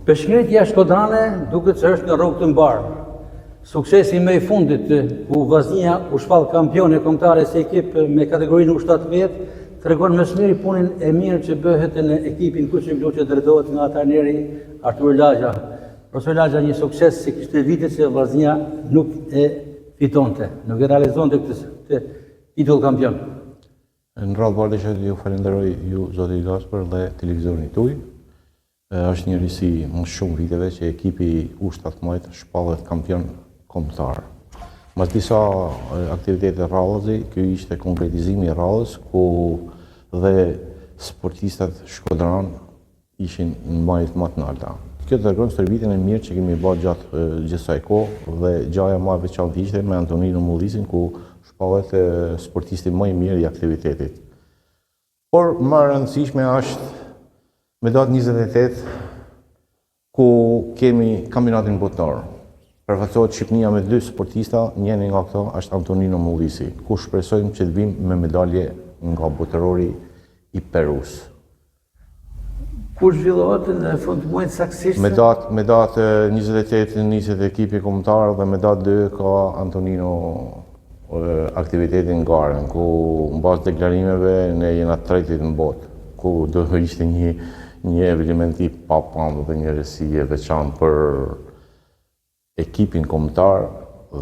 Peshqeritja shkodrane duket se është në rrugë të mbarë. Suksesi më i fundit ku Vllaznia u shpall kampione kombëtare si ekip me kategorinë U17 tregon më së miri punën e mirë që bëhet në ekipin Kuçi-Blu që drejtohet nga trajneri Artur Lagja. Profesor Lagja, një sukses si kishte vite që Vllaznia nuk e fitonte, nuk e realizonte këtë titull kampion. Në radhë parë që ju falenderoj ju zoti Gaspar dhe televizorin tuaj. Është një risi më shumë viteve që ekipi U17 shpallet kampion kombëtar. Mas disa aktivitete rradhësi, ky ishte konkretizimi i rradhës ku dhe sportistat shkodran ishin në majtë më të larta. Kjo tregon stërvitjen e mirë që kemi bërë gjatë gjithë kësaj kohë dhe gjaja më e veçantë ishte me Antonino Mullisin ku shpallet sportisti më i mirë i aktivitetit. Por më e rëndësishme është me datë 28 ku kemi kampionatin botror. Përfaqësohet Shqipënia me 2 sportista, njëri nga këto është Antonino Mullisi, ku shpresojmë që të vim me medalje nga botërori i Perus. Ku zhvillohet në fund të muajit saktësisht? Me datë 28 niset ekipi kombëtar dhe me datë 2 ka Antonino aktivitetin Garën, ku mbas deklarimeve ne jena tretit në botë, ku do të ishte një element i papandur dhe një rësi e veçantë për ekipin kombëtar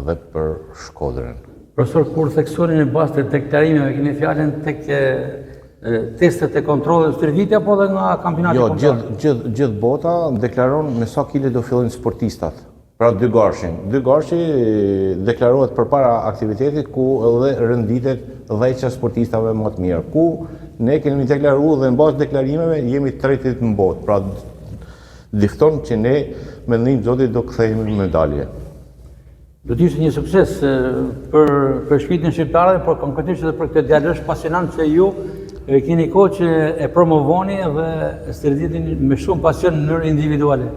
dhe për Shkodrën. Profesor, kur theksoni në bazë të deklarimeve, keni fjalën tek testet e kontrollit stërvitja apo edhe nga kampionati kombëtar? Jo, gjithë bota deklaron me sa kile do fillojnë sportistat. Pra 2 garshin. 2 garshi deklarohet përpara aktivitetit ku edhe renditet dhëqja sportistave më të mirë. Ku ne kemi deklaruar dhe në bazë deklarimeve jemi tretit në botë. Pra difton që ne me ndihmën e Zotit do kthehemi medalje. Do të ishte një sukses për shpirtin shqiptar, por konkretisht edhe për këtë djalësh pasionant që ju keni kohë që e promovoni dhe stërvitin me shumë pasion në mënyrë individuale.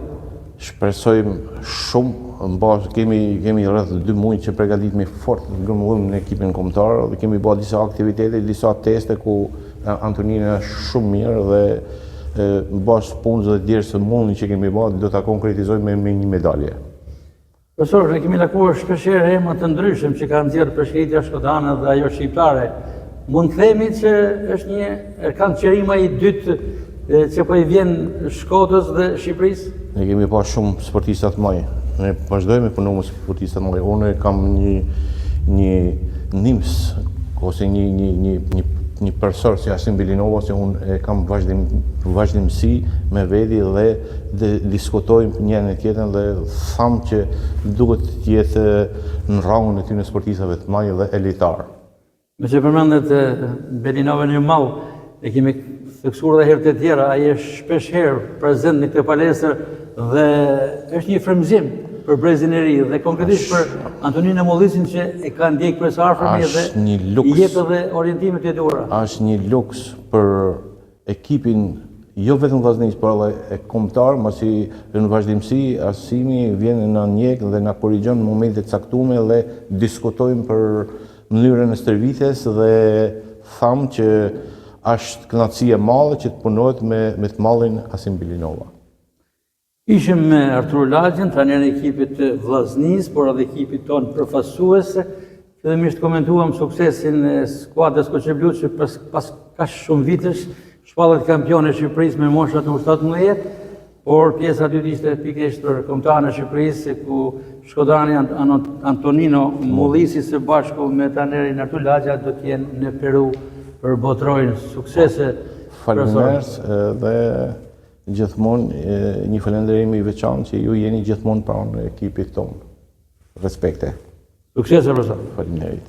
Shpresojmë shumë, kemi rreth 2 muaj që përgatitemi fort të grumullim në ekipin kombëtar dhe kemi bërë disa aktivitete, disa teste ku Antonina është shumë mirë dhe bashkë punës dhe djerës së mundin që kemi bërë do ta konkretizojmë me një medalje. Profesor, ne kemi lakuar shpeshherë emra të ndryshëm që kanë nxjerrë Peshqeritja shkodrane dhe ajo shqiptare. Mund të themi që është një kançerima i dytë që po i vjen Shkodrës dhe Shqipërisë? Ne kemi pas shumë sportista të mëj. Ne vazhdojmë punu me sportista të mëj. Unë kam një nims ose një persor si Asim Bilinova, se unë kam vazhdimësi me veti dhe diskutojmë njën e tjetën dhe thamë që duhet të jetë në rangun e ty në sportistave të mëj dhe elitar. Me që përmendet Bilinova një malë, e kemi theksuar dhe herë të tjera, ai është shpesh herë prezent në këtë palestër dhe është një frymëzim për brezin e ri dhe konkretisht për Antonino Mullisin që e ka ndjek për së afërmi dhe i jep edhe orientimet e duhura. Është një luks për ekipin jo vetëm vllaznis, por edhe e kombëtar, masi në vazhdimsi Asimi vjen na ndjek dhe na korrigjon në momente të caktuara dhe diskutojmë për mënyrën e stërvitjes dhe thamë që është kënaqësi e madhe që të punohet me të mallin Asim Bilinova. Ishim me Artur Lagjën, trajnerin e ekipit të Vllaznis, por edhe ekipit tonë përfaqësues. Fillimisht komentuam suksesin e skuadrës Kuçi-Blu që pas kaq shumë vitesh shpallet kampione e Shqipërisë me moshat U17, por pjesa e dytë ishte pikërisht për kombëtarën e Shqipërisë ku shkodrani Antonino Mullisi së bashku me trajnerin Artur Lagja do të jenë në Peru për botrorin. Suksese. Faleminderit dhe gjithmonë një falënderim i veçantë që ju jeni gjithmonë pranë ekipit tonë. Respekte. Suksese, profesor. Faleminderit.